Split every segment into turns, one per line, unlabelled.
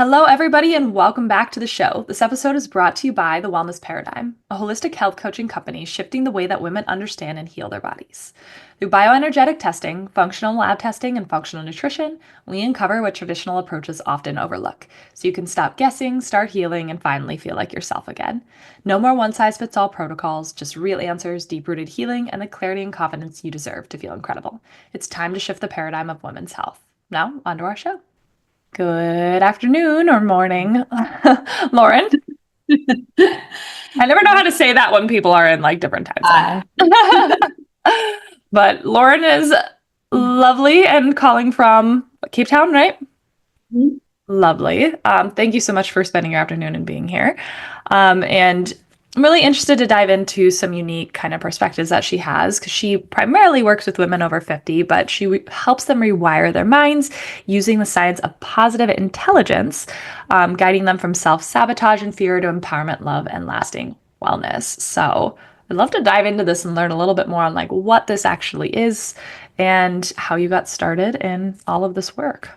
Hello, everybody, and welcome back to the show. This episode is brought to you by The Wellness Paradigm, a holistic health coaching company shifting the way that women understand and heal their bodies. Through bioenergetic testing, functional lab testing, and functional nutrition, we uncover what traditional approaches often overlook, so you can stop guessing, start healing, and finally feel like yourself again. No more one-size-fits-all protocols, just real answers, deep-rooted healing, and the clarity and confidence you deserve to feel incredible. It's time to shift the paradigm of women's health. Now, onto our show. Good afternoon or morning, Lauren. I never know how to say that when people are in like different time zones. But Lauren is lovely and calling from Cape Town, right?
Mhm.
Lovely. Thank you so much for spending your afternoon and being here. And I'm really interested to dive into some unique kind of perspectives that she has because she primarily works with women over 50, but she helps them rewire their minds using the science of positive intelligence, guiding them from self-sabotage and fear to empowerment, love, and lasting wellness. So I'd love to dive into this and learn a little bit more on like what this actually is and how you got started in all of this work.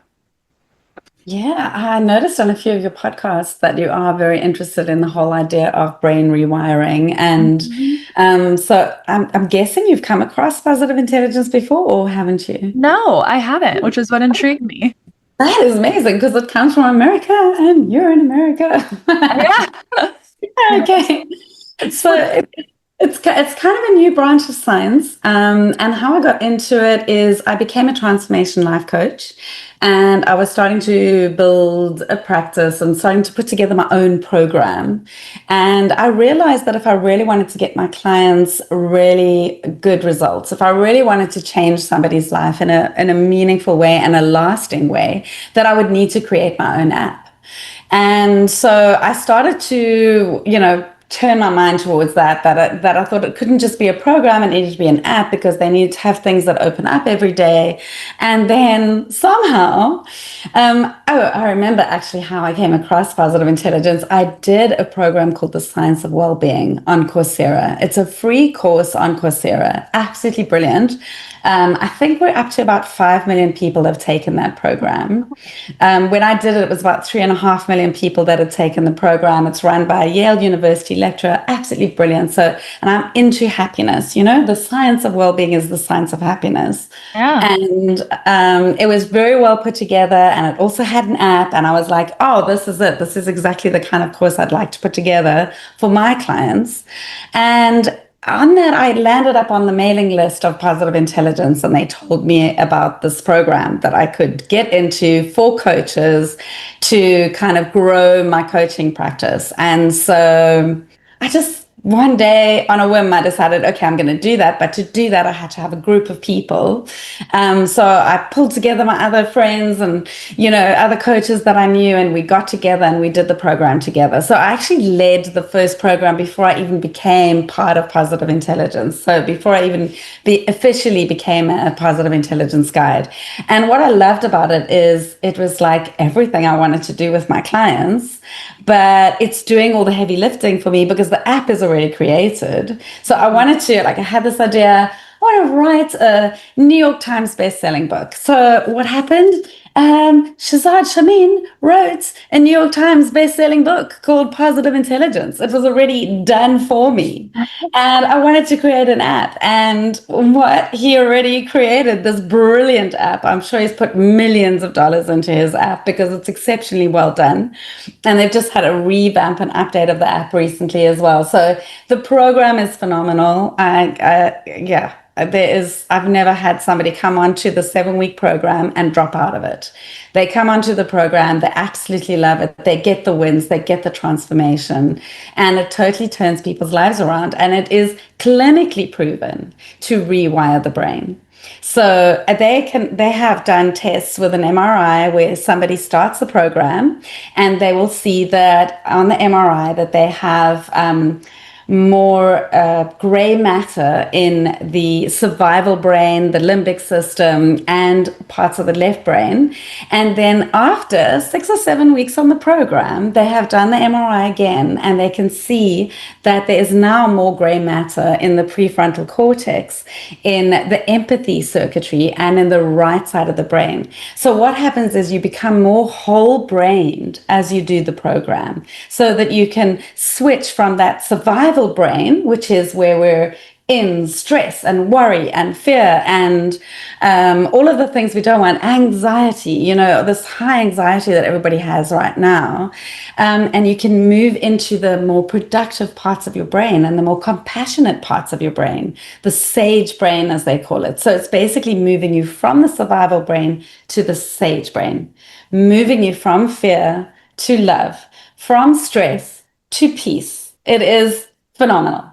Yeah, I noticed on a few of your podcasts that you are very interested in the whole idea of brain rewiring. And
Mhm.
so I'm guessing you've come across positive intelligence before, or haven't you?
No, I haven't, which is what intrigued me.
That is amazing because it comes from America and you're in America.
Yeah.
Okay. So it's kind of a new branch of science. And how I got into it is I became a transformation life coach, and I was starting to build a practice and starting to put together my own program. And I realized that if I really wanted to get my clients really good results, if I really wanted to change somebody's life in a meaningful way and a lasting way, that I would need to create my own app. And so I started to, turn my mind towards that I thought it couldn't just be a program, it needed to be an app because they need to have things that open up every day. And then somehow, I remember actually how I came across positive intelligence. I did a program called The Science of Wellbeing on Coursera. It's a free course on Coursera, absolutely brilliant. I think we're up to about 5 million people have taken that program. When I did it, it was about 3.5 million people that had taken the program. It's run by a Yale University lecturer, absolutely brilliant. So, and I'm into happiness. The science of well-being is the science of happiness.
Yeah.
And it was very well put together, and it also had an app. And I was like, oh, this is it. This is exactly the kind of course I'd like to put together for my clients. And on that, I landed up on the mailing list of Positive Intelligence, and they told me about this program that I could get into for coaches to kind of grow my coaching practice. And so I just one day on a whim, I decided, okay, I'm going to do that. But to do that, I had to have a group of people. So I pulled together my other friends and, other coaches that I knew, and we got together and we did the program together. So I actually led the first program before I even became part of Positive Intelligence. So before I even officially became a Positive Intelligence guide. And what I loved about it is it was like everything I wanted to do with my clients, but it's doing all the heavy lifting for me because the app is already created. So I wanted to, like, I had this idea, I want to write a New York Times best-selling book. So what happened? Shazad Shamin wrote a New York Times best-selling book called Positive Intelligence. It was already done for me. And I wanted to create an app. And what he already created, this brilliant app. I'm sure he's put millions of dollars into his app because it's exceptionally well done. And they've just had a revamp and update of the app recently as well. So the program is phenomenal. Yeah. I've never had somebody come onto the 7-week program and drop out of it. They come onto the program, they absolutely love it. They get the wins, they get the transformation, and it totally turns people's lives around. And it is clinically proven to rewire the brain. So they have done tests with an MRI where somebody starts the program and they will see that on the MRI that they have more gray matter in the survival brain, the limbic system, and parts of the left brain. And then after 6 or 7 weeks on the program, they have done the MRI again, and they can see that there is now more gray matter in the prefrontal cortex, in the empathy circuitry, and in the right side of the brain. So what happens is you become more whole-brained as you do the program, so that you can switch from that survival brain, which is where we're in stress and worry and fear and all of the things we don't want, anxiety, this high anxiety that everybody has right now. And you can move into the more productive parts of your brain and the more compassionate parts of your brain, the sage brain, as they call it. So it's basically moving you from the survival brain to the sage brain, moving you from fear to love, from stress to peace. It is phenomenal.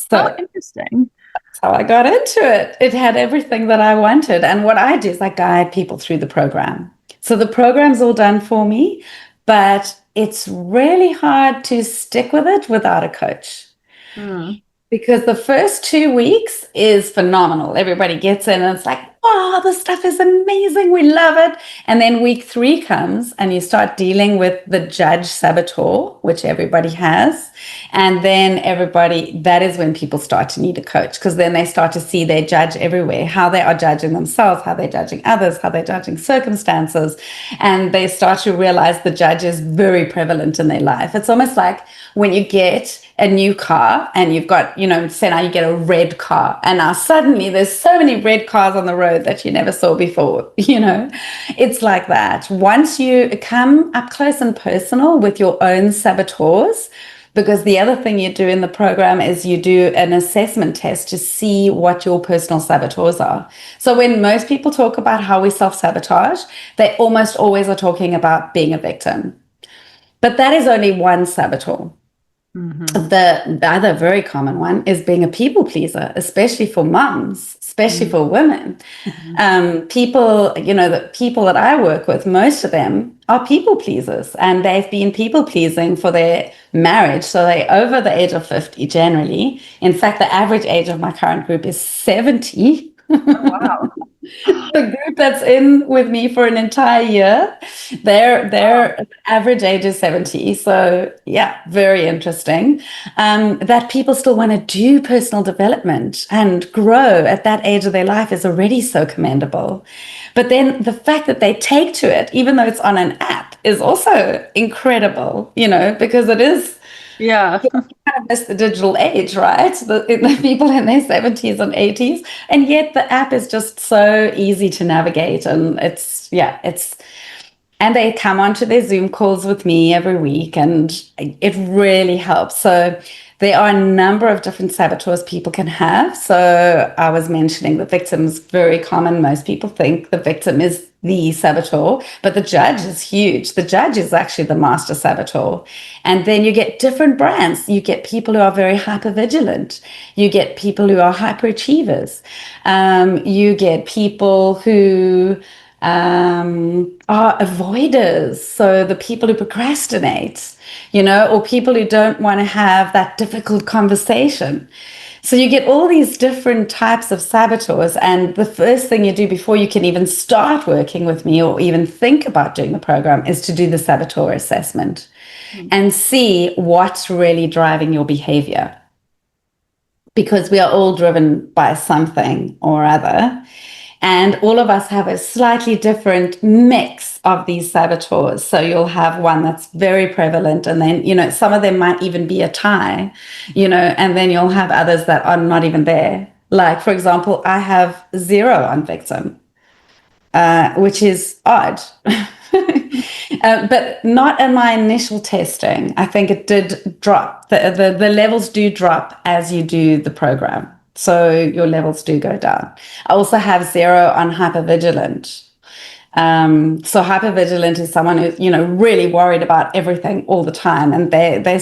Oh,
So
interesting.
that's how I got into it. It had everything that I wanted. And what I do is I guide people through the program. So the program's all done for me, but it's really hard to stick with it without a coach.
Mm.
Because the first 2 weeks is phenomenal. Everybody gets in and it's like, wow, this stuff is amazing. We love it. And then week 3 comes and you start dealing with the judge saboteur, which everybody has. And then that is when people start to need a coach, because then they start to see their judge everywhere, how they are judging themselves, how they're judging others, how they're judging circumstances. And they start to realize the judge is very prevalent in their life. It's almost like when you get a new car and you've got, say now you get a red car, and now suddenly there's so many red cars on the road that you never saw before. It's like that. Once you come up close and personal with your own saboteurs, because the other thing you do in the program is you do an assessment test to see what your personal saboteurs are. So when most people talk about how we self-sabotage, they almost always are talking about being a victim. But that is only one saboteur.
Mm-hmm.
The other very common one is being a people pleaser, especially for moms, especially for women. People, the people that I work with, most of them are people pleasers, and they've been people pleasing for their marriage. So they're over the age of 50 generally. In fact, the average age of my current group is 70.
Oh, wow.
The group that's in with me for an entire year, their average age is 70. So yeah, very interesting. That people still want to do personal development and grow at that age of their life is already so commendable. But then the fact that they take to it, even though it's on an app, is also incredible, because it is.
Yeah.
Kind of miss the digital age, right? The people in their 70s and 80s. And yet the app is just so easy to navigate. And and they come onto their Zoom calls with me every week, and it really helps. So there are a number of different saboteurs people can have. So I was mentioning the victim's very common. Most people think the victim is the saboteur, but the judge is huge. The judge is actually the master saboteur. And then you get different brands. You get people who are very hypervigilant. You get people who are hyperachievers. You get people who are avoiders. So the people who procrastinate, or people who don't want to have that difficult conversation. So you get all these different types of saboteurs. And the first thing you do before you can even start working with me or even think about doing the program is to do the saboteur assessment and see what's really driving your behavior. Because we are all driven by something or other. And all of us have a slightly different mix of these saboteurs. So you'll have one that's very prevalent, and then, some of them might even be a tie, and then you'll have others that are not even there. Like, for example, I have 0 on victim, which is odd. But not in my initial testing. I think it did drop. The levels do drop as you do the program. So your levels do go down. I also have 0 on hypervigilant. So hypervigilant is someone who's, really worried about everything all the time. And they're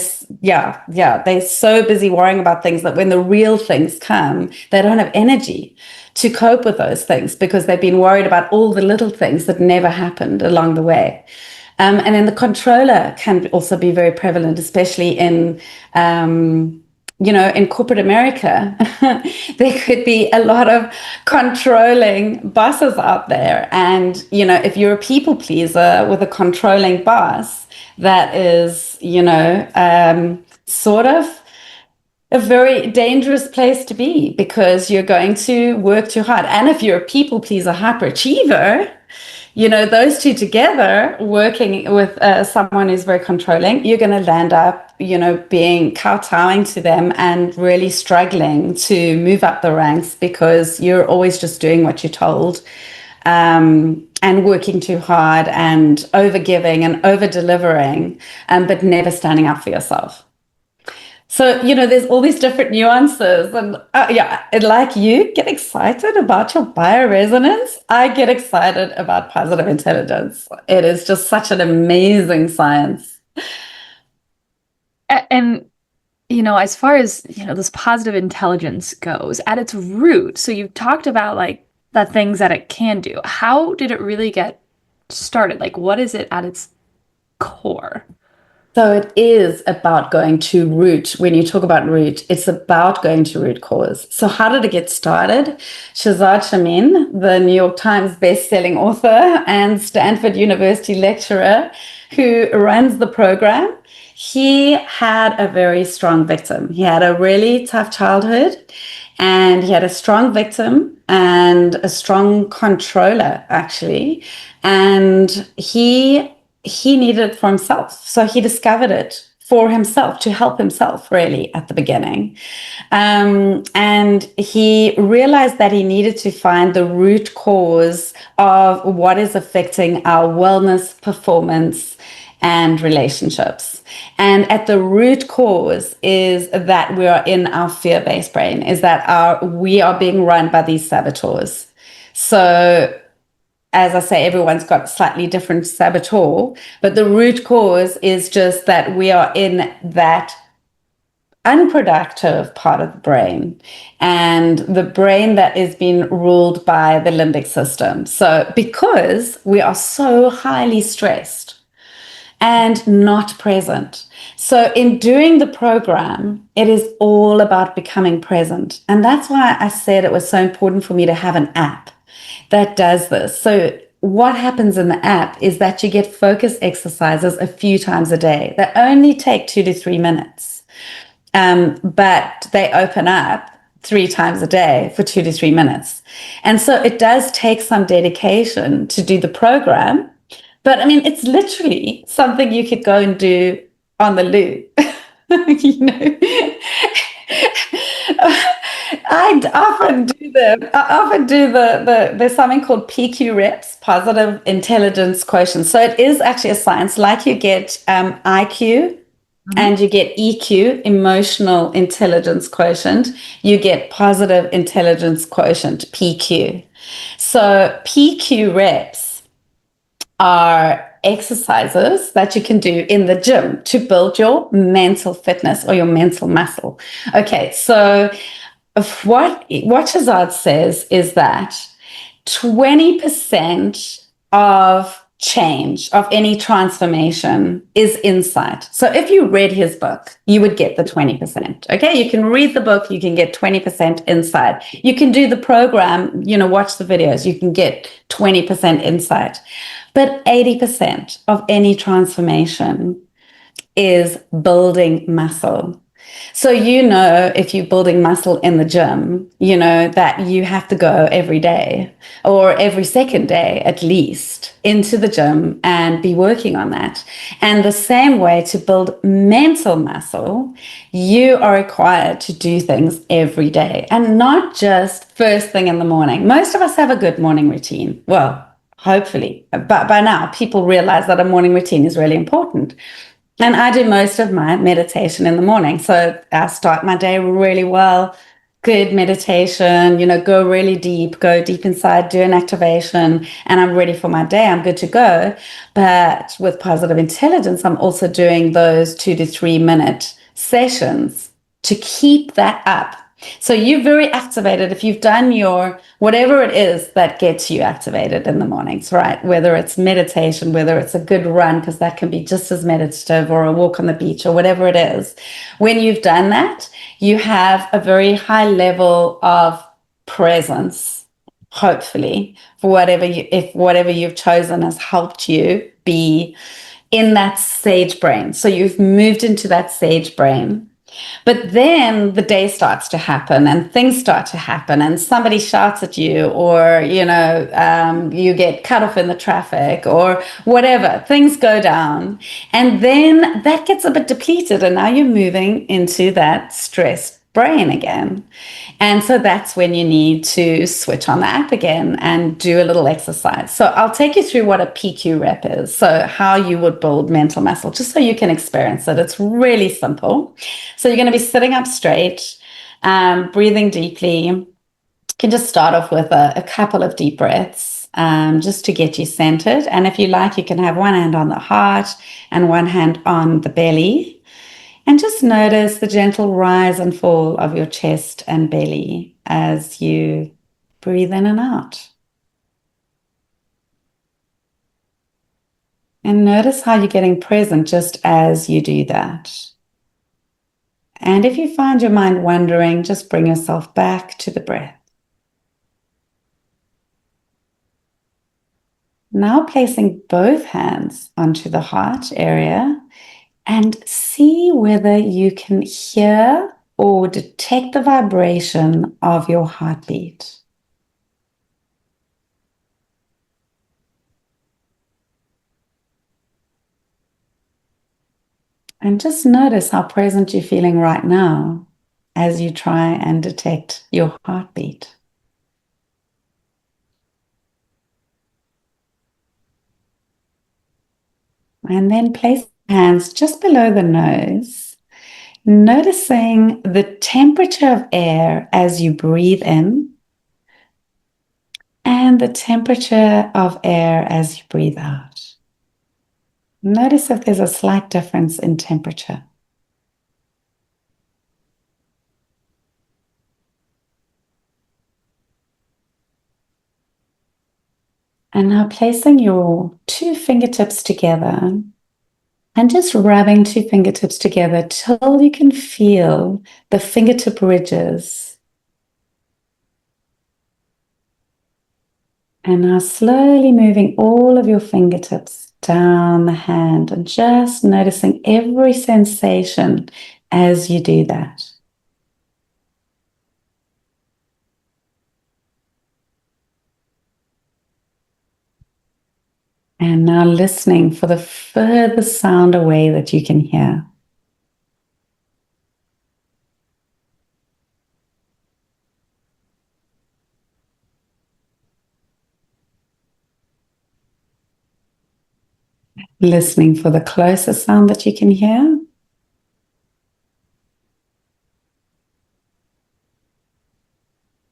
so busy worrying about things that when the real things come, they don't have energy to cope with those things because they've been worried about all the little things that never happened along the way. And then the controller can also be very prevalent, especially in, in corporate America. There could be a lot of controlling bosses out there. And, if you're a people pleaser with a controlling boss, that is, sort of a very dangerous place to be, because you're going to work too hard. And if you're a people pleaser, hyperachiever, those two together, working with someone who's very controlling, you're going to land up, being kowtowing to them and really struggling to move up the ranks, because you're always just doing what you're told, and working too hard and overgiving and over delivering, but never standing up for yourself. So, there's all these different nuances. And like you get excited about your bioresonance, I get excited about positive intelligence. It is just such an amazing science.
And, as far as, this positive intelligence goes, at its root, so you've talked about like the things that it can do. How did it really get started? Like, what is it at its core?
So it is about going to root. When you talk about root, it's about going to root cause. So how did it get started? Shazad Shamin, the New York Times best-selling author and Stanford University lecturer who runs the program, he had a very strong victim. He had a really tough childhood, and he had a strong victim and a strong controller, actually. And he needed it for himself. So he discovered it for himself, to help himself, really, at the beginning. And he realized that he needed to find the root cause of what is affecting our wellness, performance, and relationships. And at the root cause is that we are in our fear-based brain, is that we are being run by these saboteurs. So, as I say, everyone's got a slightly different saboteur, but the root cause is just that we are in that unproductive part of the brain, and the brain that is being ruled by the limbic system. So because we are so highly stressed and not present. So in doing the program, it is all about becoming present. And that's why I said it was so important for me to have an app that does this. So what happens in the app is that you get focus exercises a few times a day that only take 2 to 3 minutes. But they open up 3 times a day for 2 to 3 minutes. And so it does take some dedication to do the program. But I mean, it's literally something you could go and do on the loo. I often do there's something called PQ reps, positive intelligence quotient. So it is actually a science, like you get IQ and you get EQ, emotional intelligence quotient, you get positive intelligence quotient, PQ. So PQ reps are exercises that you can do in the gym to build your mental fitness or your mental muscle. Okay, so what Shazad says is that 20% of change, of any transformation, is insight. So if you read his book, you would get the 20%. Okay, you can read the book, you can get 20% insight. You can do the program, watch the videos, you can get 20% insight. But 80% of any transformation is building muscle. So, if you're building muscle in the gym, that you have to go every day or every second day, at least, into the gym and be working on that. And the same way, to build mental muscle, you are required to do things every day, and not just first thing in the morning. Most of us have a good morning routine. Well, hopefully, but by now people realize that a morning routine is really important. And I do most of my meditation in the morning. So I start my day really well, good meditation, go really deep, go deep inside, do an activation, and I'm ready for my day. I'm good to go. But with positive intelligence, I'm also doing those 2 to 3 minute sessions to keep that up So you're very activated if you've done your whatever it is that gets you activated in the mornings, right? Whether it's meditation, whether it's a good run, because that can be just as meditative, or a walk on the beach, or whatever it is. When you've done that, you have a very high level of presence, hopefully, for if whatever you've chosen has helped you be in that sage brain. So you've moved into that sage brain. But then the day starts to happen and things start to happen, and somebody shouts at you, or, you get cut off in the traffic or whatever. Things go down. And then that gets a bit depleted. And now you're moving into that stressed brain again. And so that's when you need to switch on the app again and do a little exercise. So I'll take you through what a PQ rep is. So how you would build mental muscle, just so you can experience it. It's really simple. So you're going to be sitting up straight, breathing deeply. You can just start off with a couple of deep breaths, just to get you centered. And if you like, you can have one hand on the heart and one hand on the belly. And just notice the gentle rise and fall of your chest and belly as you breathe in and out. And notice how you're getting present just as you do that. And if you find your mind wandering, just bring yourself back to the breath. Now placing both hands onto the heart area, and see whether you can hear or detect the vibration of your heartbeat. And just notice how present you're feeling right now as you try and detect your heartbeat. And then place hands just below the nose, noticing the temperature of air as you breathe in and the temperature of air as you breathe out. Notice if there's a slight difference in temperature. And now placing your two fingertips together and just rubbing two fingertips together till you can feel the fingertip ridges. And now slowly moving all of your fingertips down the hand and just noticing every sensation as you do that. And now listening for the furthest sound away that you can hear. Listening for the closest sound that you can hear.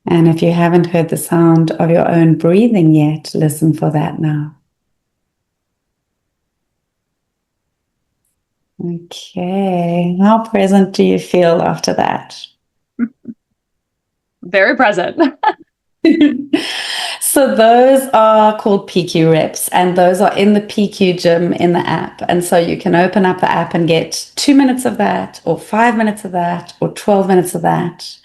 And if you haven't heard the sound of your own breathing yet, listen for that now. Okay, how present do you feel after that?
Very present.
So those are called PQ reps, and those are in the PQ gym in the app. And so you can open up the app and get 2 minutes of that, or 5 minutes of that, or 12 minutes of that.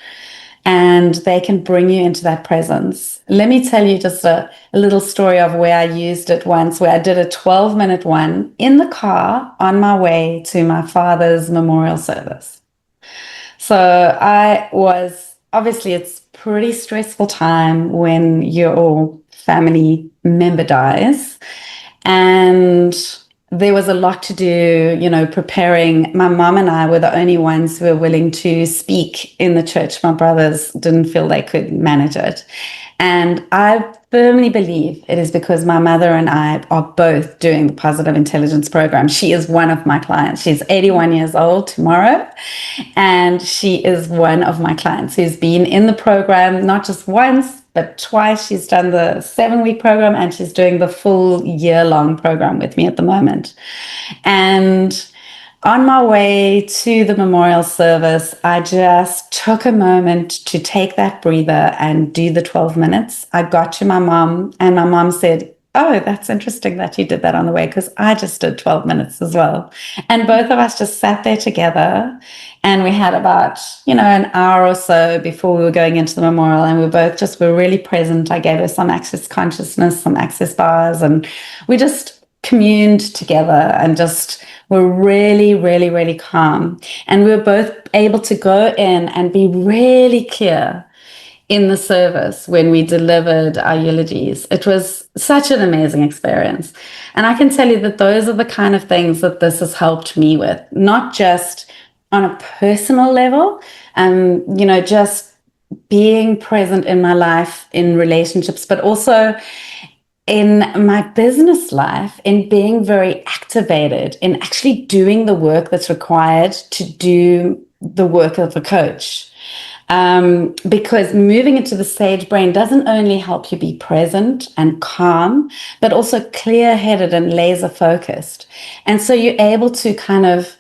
And they can bring you into that presence. Let me tell you just a little story of where I used it once, where I did a 12-minute one in the car on my way to my father's memorial service. So obviously it's pretty stressful time when your family member dies. And there was a lot to do, preparing. My mom and I were the only ones who were willing to speak in the church. My brothers didn't feel they could manage it. And I firmly believe it is because my mother and I are both doing the Positive Intelligence program. She is one of my clients. She's 81 years old tomorrow. And she is one of my clients who's been in the program, not just once, but twice. She's done the 7-week program and she's doing the full year-long program with me at the moment. And On my way to the memorial service, I just took a moment to take that breather and do the 12 minutes. I got to my mom, and my mom said, "Oh, that's interesting that you did that on the way," because I just did 12 minutes as well. And both of us just sat there together, and we had about, an hour or so before we were going into the memorial, and we both just were really present. I gave her some access consciousness, some access bars, and we just communed together and just were really, really, really calm. And we were both able to go in and be really clear in the service when we delivered our eulogies. It was such an amazing experience. And I can tell you that those are the kind of things that this has helped me with, not just on a personal level, just being present in my life, in relationships, but also in my business life, in being very activated, in actually doing the work that's required to do the work of a coach. Because moving into the sage brain doesn't only help you be present and calm, but also clear-headed and laser focused. And so you're able to kind of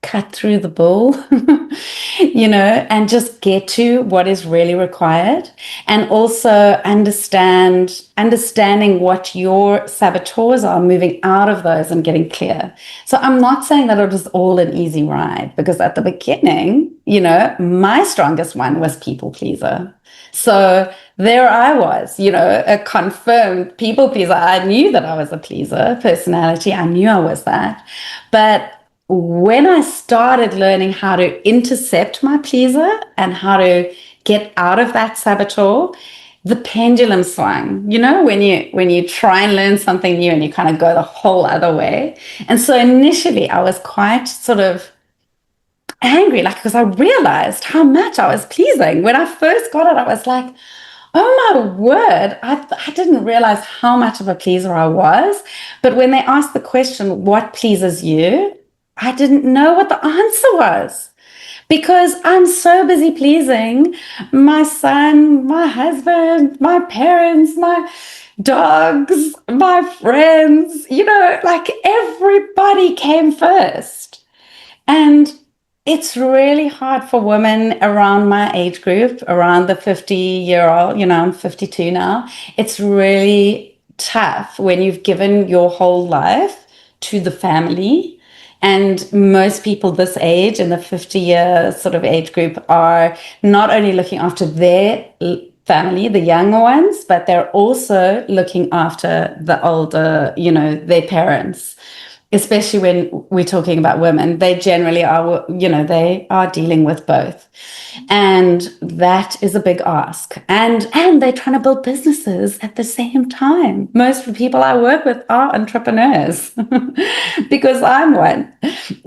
cut through the bull, and just get to what is really required. And also understanding what your saboteurs are, moving out of those and getting clear. So I'm not saying that it was all an easy ride, because at the beginning, my strongest one was people pleaser. So there I was, a confirmed people pleaser. I knew that I was a pleaser personality. I knew I was that. But when I started learning how to intercept my pleaser and how to get out of that saboteur, the pendulum swung. When you try and learn something new and you kind of go the whole other way. And so initially I was quite sort of angry, because I realized how much I was pleasing. When I first got it, I was like, oh my word, I didn't realize how much of a pleaser I was. But when they asked the question, what pleases you? I didn't know what the answer was, because I'm so busy pleasing my son, my husband, my parents, my dogs, my friends, everybody came first. And it's really hard for women around my age group, around the 50-year-old, I'm 52 now. It's really tough when you've given your whole life to the family. And most people this age, in the 50-year sort of age group, are not only looking after their family, the younger ones, but they're also looking after the older, their parents. Especially when we're talking about women, they generally are, they are dealing with both. And that is a big ask. And they're trying to build businesses at the same time. Most of the people I work with are entrepreneurs because I'm one.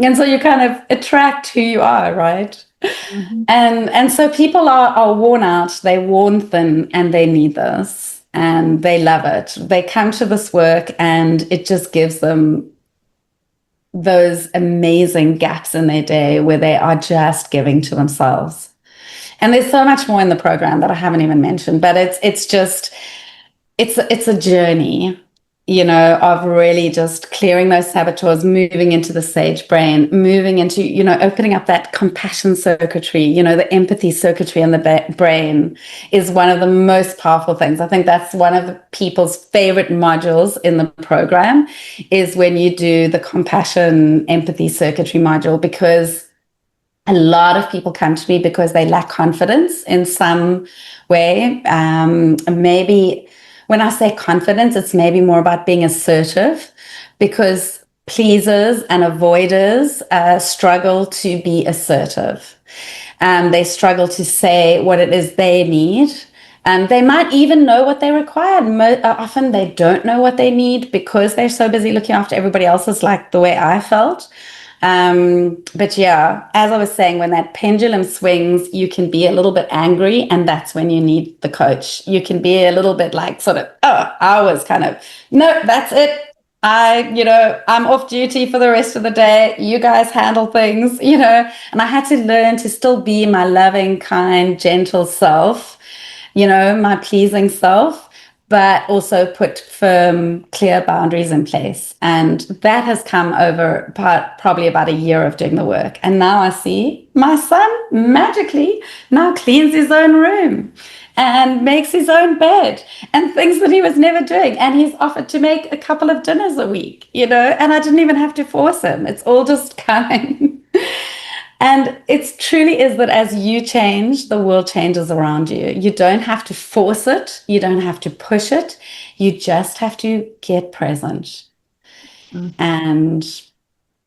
And so you kind of attract who you are, right? Mm-hmm. And so people are worn out, they're worn thin, and they need this. And they love it. They come to this work and it just gives them those amazing gaps in their day where they are just giving to themselves. And there's so much more in the program that I haven't even mentioned, but it's a journey, of really just clearing those saboteurs, moving into the sage brain, moving into, opening up that compassion circuitry, the empathy circuitry in the brain is one of the most powerful things. I think that's one of the people's favorite modules in the program, is when you do the compassion empathy circuitry module, because a lot of people come to me because they lack confidence in some way. Maybe when I say confidence, it's maybe more about being assertive, because pleasers and avoiders struggle to be assertive. They struggle to say what it is they need. They might even know what they require. Often they don't know what they need because they're so busy looking after everybody else's, like the way I felt. But yeah, as I was saying, when that pendulum swings, you can be a little bit angry, and that's when you need the coach. You can be a little bit like I was kind of, no, that's it. I'm off duty for the rest of the day. You guys handle things, and I had to learn to still be my loving, kind, gentle self, my pleasing self, but also put firm, clear boundaries in place. And that has come over probably about a year of doing the work. And now I see my son magically now cleans his own room and makes his own bed and things that he was never doing. And he's offered to make a couple of dinners a week, and I didn't even have to force him. It's all just coming. And it truly is that as you change, the world changes around you. You don't have to force it. You don't have to push it. You just have to get present.
Mm.
And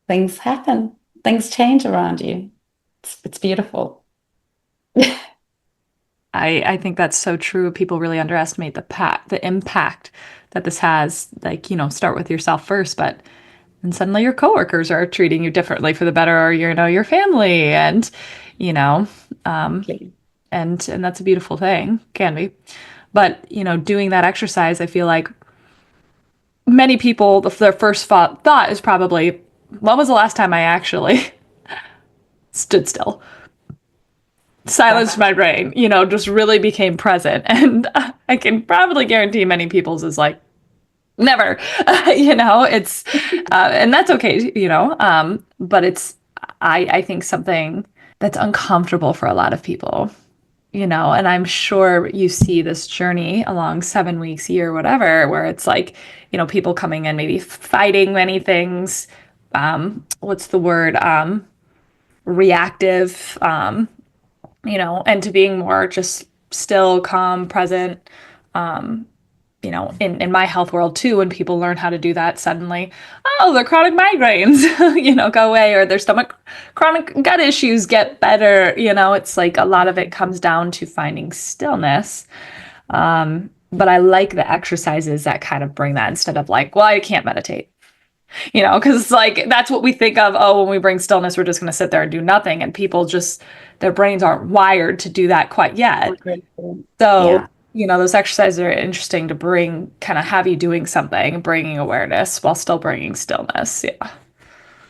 things happen. Things change around you. It's beautiful.
I think that's so true. People really underestimate the impact that this has. Like, start with yourself first, but then suddenly your coworkers are treating you differently for the better, or your family, and you know, um, and that's a beautiful thing, can be. But doing that exercise, I feel like many people, their first thought is probably, when was the last time I actually stood still, silenced my brain, just really became present? And I can probably guarantee many people's is like, never. It's and that's okay, but it's, I think, something that's uncomfortable for a lot of people, and I'm sure you see this journey along 7 weeks, year, whatever, where it's like, people coming in maybe fighting many things, what's the word, reactive, and to being more just still, calm, present, in my health world too, when people learn how to do that, suddenly, oh, their chronic migraines, go away, or their stomach, chronic gut issues get better. It's like a lot of it comes down to finding stillness. But I like the exercises that kind of bring that, instead of like, well, I can't meditate, because it's like, that's what we think of. Oh, when we bring stillness, we're just going to sit there and do nothing. And people just, their brains aren't wired to do that quite yet. So,
Yeah.
those exercises are interesting to bring, kind of have you doing something, bringing awareness while still bringing stillness. Yeah.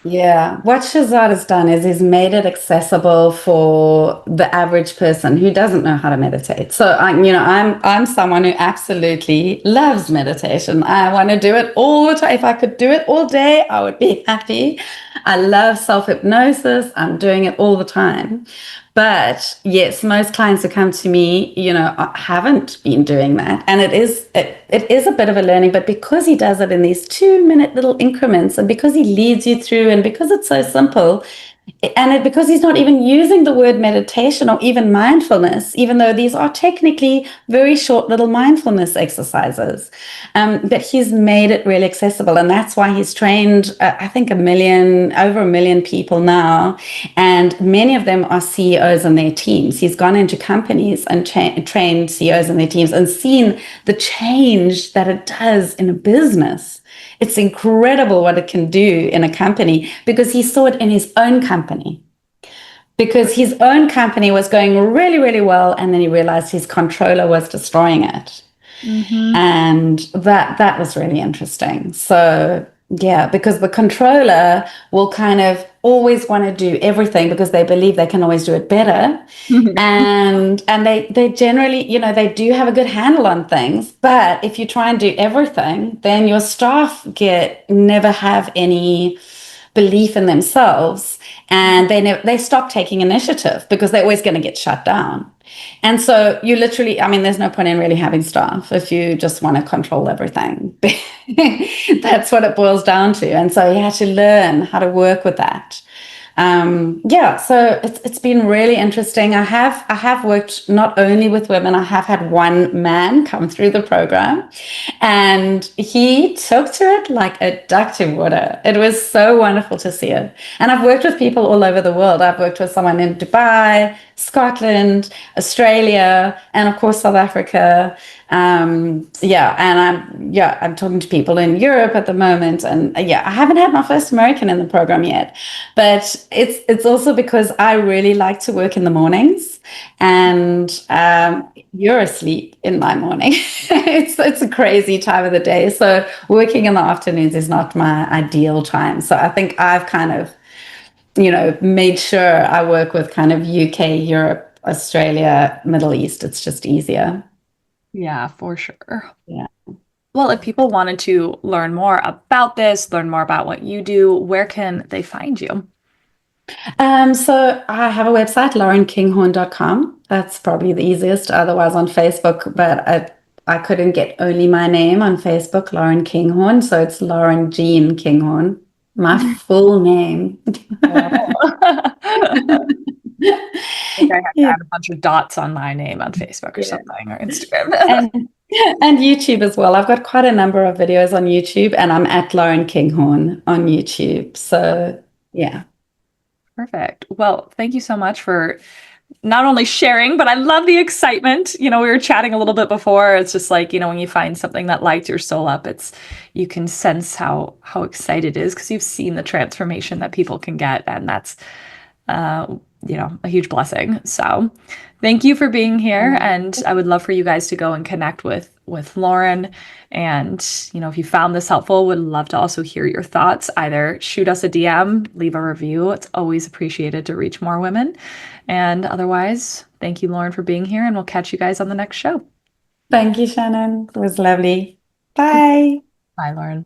Yeah, what Shazad has done is he's made it accessible for the average person who doesn't know how to meditate. So I'm someone who absolutely loves meditation. I want to do it all the time. If I could do it all day, I would be happy. I love self-hypnosis. I'm doing it all the time. But yes, most clients who come to me, haven't been doing that. And it is a bit of a learning, but because he does it in these 2-minute little increments, and because he leads you through, and because it's so simple, because he's not even using the word meditation or even mindfulness, even though these are technically very short little mindfulness exercises, but he's made it really accessible. And that's why he's trained, I think, over a million people now. And many of them are CEOs and their teams. He's gone into companies and trained CEOs and their teams and seen the change that it does in a business. It's incredible what it can do in a company, because he saw it in his own company. Because his own company was going really, really well, and then he realized his controller was destroying it.
Mm-hmm.
And that was really interesting. So yeah, because the controller will kind of always want to do everything because they believe they can always do it better. And they generally, they do have a good handle on things. But if you try and do everything, then your staff never have any belief in themselves, and they stop taking initiative because they're always going to get shut down. And so you literally, I mean, there's no point in really having staff if you just want to control everything. That's what it boils down to. And so you have to learn how to work with that. Yeah, so it's been really interesting. I have worked not only with women. I have had one man come through the program, and he took to it like a duck to water. It was so wonderful to see it. And I've worked with people all over the world. I've worked with someone in Dubai, Scotland, Australia, and of course South Africa. Yeah, and I'm talking to people in Europe at the moment, and yeah, I haven't had my first American in the program yet, but it's also because I really like to work in the mornings, and you're asleep in my morning. It's a crazy time of the day, so working in the afternoons is not my ideal time. So I think I've kind of made sure I work with kind of UK, Europe, Australia, Middle East. It's just easier.
Yeah, for sure.
Yeah.
Well, if people wanted to learn more about this, learn more about what you do, where can they find you?
So I have a website, laurenkinghorn.com. That's probably the easiest. Otherwise on Facebook, but I couldn't get only my name on Facebook, Lauren Kinghorn. So it's Lauren Jean Kinghorn, my full name.
Oh. I think I had to
Yeah.
add a bunch of dots on my name on Facebook or
Yeah.
something or Instagram.
And and YouTube as well. I've got quite a number of videos on YouTube, and I'm at Lauren Kinghorn on YouTube. So yeah.
Perfect. Well, thank you so much for not only sharing, but I love the excitement. We were chatting a little bit before. It's just like, when you find something that lights your soul up, you can sense how excited it is because you've seen the transformation that people can get, and that's uh, a huge blessing. So thank you for being here. And I would love for you guys to go and connect with Lauren. And, if you found this helpful, would love to also hear your thoughts. Either shoot us a DM, leave a review. It's always appreciated to reach more women. And otherwise, thank you, Lauren, for being here. And we'll catch you guys on the next show.
Thank you, Shannon. It was lovely. Bye.
Bye, Lauren.